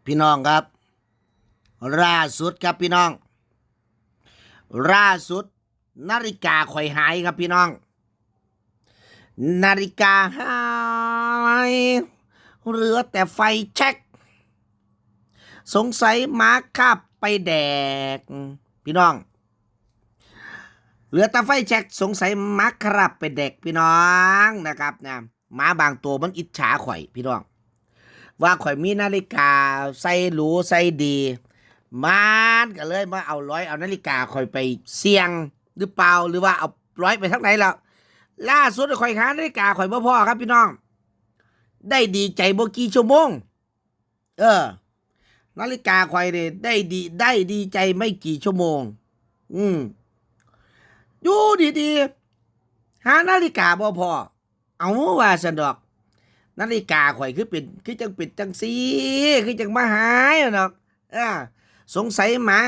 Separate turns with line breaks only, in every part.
พี่น้องครับล่าสุดครับพี่น้องล่าสุดนาฬิกาข่อยหายครับพี่น้องนาฬิกาหายเหลือแต่ไฟแช็กสงสัยหมาคาบไปแดกพี่น้องเหลือแต่ไฟแช็กสงสัยหมาคาบไปแดกพี่น้องนะครับนะหมาบางตัวมันอิจฉาข่อยพี่น้องว่าข่อยมีนาฬิกาใส่หรูใส่ดีมันก็เลยมาเอานาฬิกาข่อยไปเสี่ยงหรือเปล่าหรือว่าเอาไปทั้งไหนแล้วล่าสุดข่อยหานาฬิกาข่อยบ่พอครับพี่น้องได้ดีใจบ่กี่ชั่วโมงนาฬิกาข่อยเนี่ยได้ดีใจไม่กี่ชั่วโมงอยู่ดีๆหานาฬิกาบ่พอเอาว่าสันดอกนาฬิกาข่อยคือจังเป็นจังสีคือจังมาหายเนาะสงสัยหมา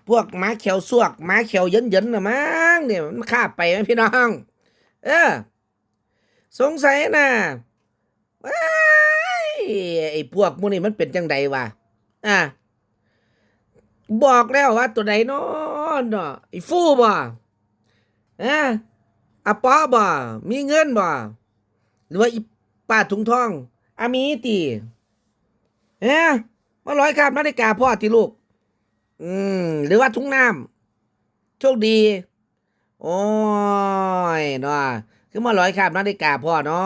พวกหมาเขียวซวกหมาเขียวเยินๆน่ะมั้งเนี่ยมันคาบไปไหมพี่น้องสงสัยนะไอ้พวกมูนี่มันเป็นจังใดวะบอกแล้วว่าตัวใดเนาะไอ้ฟู่บ่อะปอบ่มีเงินบ่หรือว่าอีป้าถุงทองมีติมาร้อยคาบนาฬิกาพ่อที่ลูกหรือว่าถุงน้ำโชคดีโอ้ยเนาะคือมาร้อยคาบนาฬิกาพ่อเนา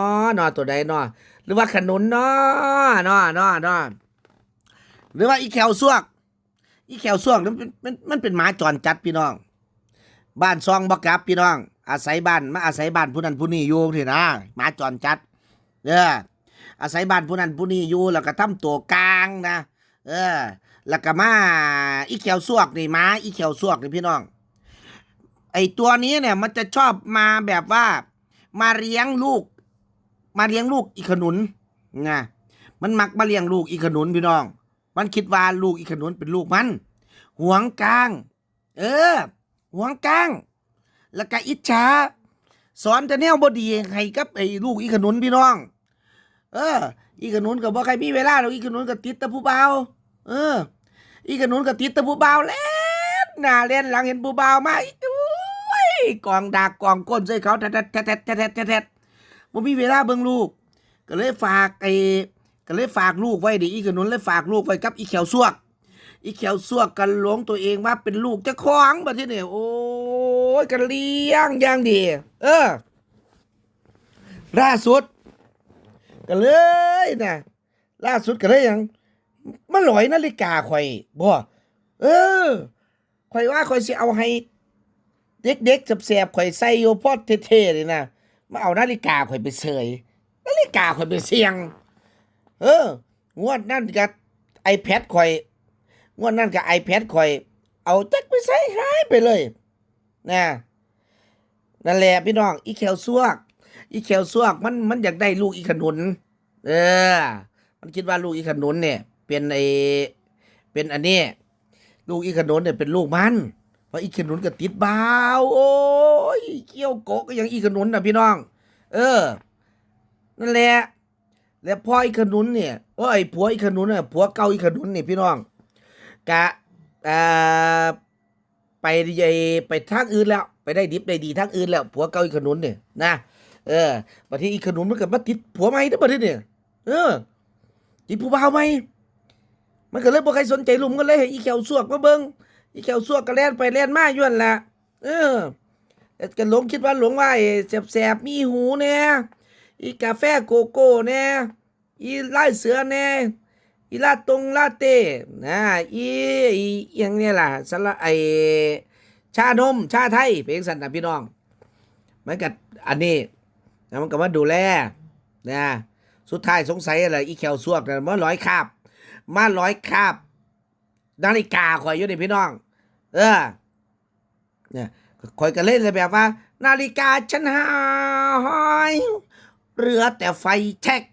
ะตัวใดเนาะหรือว่าขนุนเนาะหรือว่าอีแขวซวกนั้นมันเป็นหมาจรจัดพี่น้องบ้านซองบ่กลับพี่น้องอาศัยบ้านผู้นั้นผู้นี้อยู่ที่นะหมาจรจัดอาศัยบ้านผู้นั้นผู้นี้อยู่แล้วก็ทำตัวกลางนะแล้วก็มาอีเขียวซวกนี่หมาอีเขียวซวกนี่พี่น้องไอตัวนี้เนี่ยมันจะชอบมาแบบว่ามาเลี้ยงลูกอีขนุนนะมันมักมาเลี้ยงลูกอีขนุนพี่น้องมันคิดว่าลูกอีขนุนเป็นลูกมันหวงกลางหวงกลางแล้วก็อิจฉาสอนแต่แนวบ่ดีให้กับไอ้ลูกอีขนุนพี่น้องอีขนุนก็บ่ใครมีเวลาหรอกอีขนุนก็ติดแต่ผู้เบาอีขนุนก็ติดแต่ผู้เบาเล่นหน้าเล่นหลังเห็นผู้เบามากองดากกองก้นใส่เขาแทะบ่มีเวลาเบิ่งลูกก็เลยฝากลูกไว้ดิอีขนุนเลยฝากลูกไว้กับอีเขียวซวกกันหลงตัวเองว่าเป็นลูกเจ้าของบัดนี้เนี่ยโอ้ยกันเลี้ยงอย่างดีล่าสุดก็เลยนะล่าสุดก็เลยยังมาหลอยนาฬิกาข่อยบ่ข่อยว่าข่อยสิเอาให้เด็กๆแสบๆข่อยใส่อยู่พอเท่ๆเลยนะมาเอานาฬิกาข่อยไปเสยนาฬิกาข่อยไปเสี่ยงงวดนั่นกับ iPad ข่อยงวดนั่นกับ iPad ข่อยเอาจักไปใส่หายไปเลยนะนั่นแหละพี่น้องอีแขวซวกมันอยากได้ลูกอีขนุนมันคิดว่าลูกอีขนุนเนี่ยเป็นอันนี้ลูกอีขนุนเนี่ยเป็นลูกมันเพราะอีขนุนก็ติดบ่าวโอ้ยเกี่ยวโกะก็ยังอีขนุนนะพี่น้องนั่นแหละแล้วพ่ออีขนุนเนี่ยผัวอีขนุนเนี่ยผัวเก่าอีขนุนเนี่ยพี่น้องกะไปทางอื่นแล้วไปได้ดิบได้ดีทางอื่นแล้วผัวเก่าอีขนุนเนี่ยนะบัดนี้อีขนุนมันก็มาติดผัวใหม่เด้อบัดนี้เนี่ยติดผู้บ่าวใหม่มันก็เลยบ่ใครสนใจลุมก็เลยให้อีแขวซวกมาเบิ่งอีแขวซวกก็แล่นไปแล่นมาอยู่นั่นล่ะก็หลงคิดว่าว่าแสบๆมีหูแน่อีกาแฟโกโก้แน่อีลายเสือแน่อีลาเต้นะอีอย่างนี้ล่ะสละชานมชาไทยเป็นสันนะพี่น้องมันก็อันนี้นะมันก็มาดูแลนะสุดท้ายสงสัยอะไรอีแขวซวกนะมาร้อยคาบนาฬิกาข่อยอยู่นี่พี่น้องเนี่ยข่อยก็เล่นเลยแบบว่านาฬิกาฉันหายเหลือแต่ไฟแช็ก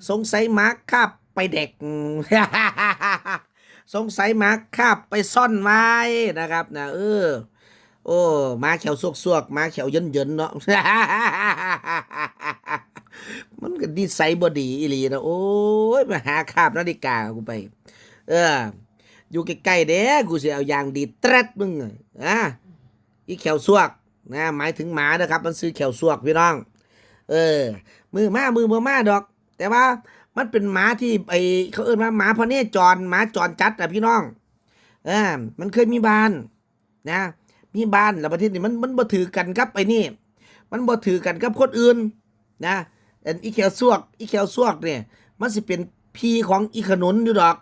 สงสัยหมาคาบไปเด็ก สงสัยหมาคาบไปซ่อนไว้นะครับนะโอ้หมาเขียวซวกหมาเขียวเยินๆเนาะ มันก็นิสัยบ่ดีอีหลีนะโอ้ยมาหาคาบนาฬิกากูไป เออ อยู่ใกล้ๆเด้กูสิเอายางดีดแตรดมึงอีแขวซวกนะหมายถึงหมานะครับ มันซื้อแขวซวกพี่น้อง เออ มือบ่มาดอก แต่ว่ามันเป็นหมาที่ไอเขาเอิ้นว่าหมาพเนจรหมาจรจัดพี่น้องมันเคยมีบ้านนะมีบ้านแล้วประเทศนี้มันบ่ถือกันครับไอ้นี่มันบ่ถือกันกับคนอื่นนะอีแขวซวกเนี่ยมันสิเป็นพี่ของอีขนุนอยู่ดอก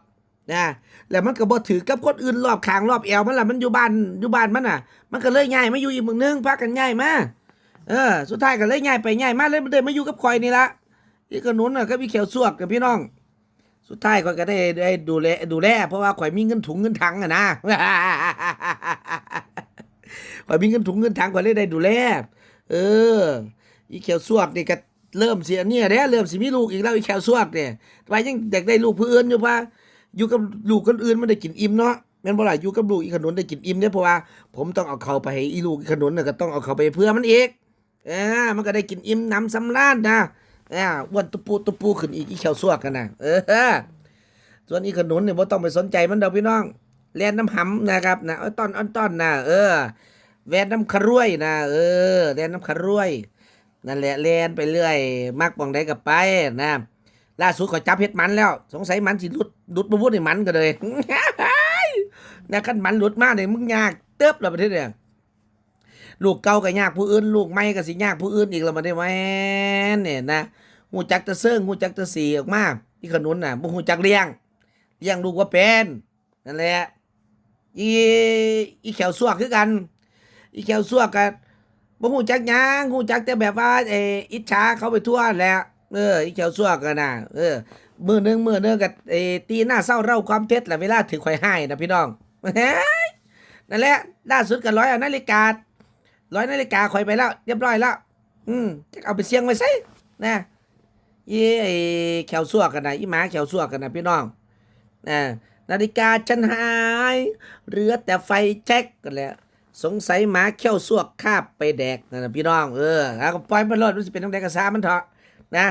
นะแล้วมันก็บ่ถือกับคนอื่นรอบข้างรอบแอวมันล่ะมันอยู่บ้านมันน่ะ มันก็เลยย้ายมาอยู่อีกเมืองนึงพากันย้ายมาสุดท้ายก็เลยย้ายไปย้ายมาเลยมันได้มาอยู่กับข่อยนี่ละอีขนุนน่ะก็มีแขวซวกกับพี่น้องสุดท้ายข่อยก็ได้ดูแลเพราะว่าข่อยมีเงินถุงเงินถังนะ ข่อยมีเงินถุงเงินถังข่อยเลยได้ดูแลเอออีแขวซวกนี่ก็เริ่มเสียเนี่ยเด้เริ่มสิมีลูกอีกแล้วอีแขวซวกเนี่ยว่ายังอยากได้ลูกผู้อื่นอยู่ป่ะอยู่กับลูกคนอื่นมันได้กินอิ่มเนาะแม่นบ่ล่ะอยู่กับลูกอีขนุนได้กินอิ่มเนี่ยเพราะว่าผมต้องเอาเขาไปให้อีลูกอีขนุนน่ะก็ต้องเอาเขาไปเพื่อมันอีกมันก็ได้กินอิ่มหนำสำราญนะอ้วนตุปูขึ้นอีกอีแขวซวกกันนะส่วนอีขนุนเนี่ยบ่ต้องไปสนใจมันดอกพี่น้องแล่นน้ำหำนะครับนะต้อนนะแวนน้ำขรุ่ยนะแล่นน้ำขรุ่ยนั่นแหละแล่นไปเรื่อยมักปองใดก็ไปนะล่าสุดก็จับเห็ดมันแล้วสงสัยมันสิหลุดมาพูดให้มันก็เลย นะคันมันหลุดมาเนี่ยมึงยากเติบแล้วประเทศเนี่ยลูกเก่าก็ยากผู้อื่นลูกใหม่ก็สิยากผู้อื่นอีกแล้วมาได้แม่นเนี่ยนะหูจักตะเซิงหูจักตะสีออกมาที่ขนุนน่ะบ่หูจักเลี้ยงลูกว่าเป็นนั่นแหละอีแขวซวกคือกันอีแขวซวกก็บ่ฮู้จักหยังฮู้จักแต่แบบว่าอิจฉาเขาไปทั่วแหละอีแขวซวกกันน่ะมื้อนึงก็ตีหน้าเศร้าเร่าความเท็จแหละเวลาถือข่อยให้นะพี่น้องนั่นแหละล่าสุดก็ร้อยนาฬิกาข่อยไปแล้วเรียบร้อยแล้วจะเอาไปเสี่ยงไว้ไสนะไอ้แขวซวกกันน่ะอีหมาแขวซวกกันน่ะพี่น้องนาฬิกาฉันหายเหลือแต่ไฟแช็กกันแหละสงสัยหมาเขี้ยวซวกคาบไปแดกนะพี่น้องแล้วก็ปล่อยมันรอดมันสิเป็นตั้งแต่กระซามันเถอะนะ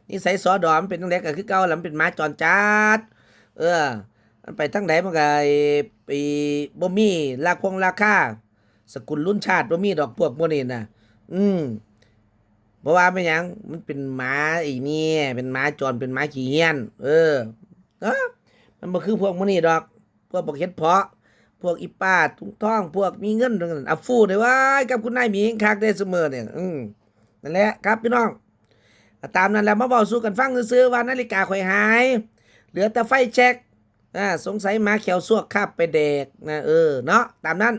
นิสัยสอดอมเป็นตั้งแต่ก็คือเก่าแล้วมันเป็นหมาจรจัดมันไปทั้งไหนมันก็ไปบ่มีราคาสกุลรุ่นชาติบ่มีดอกพวกพวกนี้นะเพราะว่าเป็นหยังมันเป็นหมาไอ้นี่เป็นหมาจรเป็นหมาขี้เหี้ยนมันบ่คือพวกมื้อนี้ดอกพวกบ่เฮ็ดเพาะพวกอีป้าทุ่งท่องพวกมีเงินอัฟฟูได้ว่ากับคุณนายหมีคักได้เสมอเนี่ยนั่นแหละครับพี่น้องตามนั้นแหละมาเว้าสู่กันฟังซื่อๆว่านาฬิกาข่อยหายเหลือแต่ไฟแช็กสงสัยหมาเขียวซวกคาบไปแดกนะเนาะตามนั้น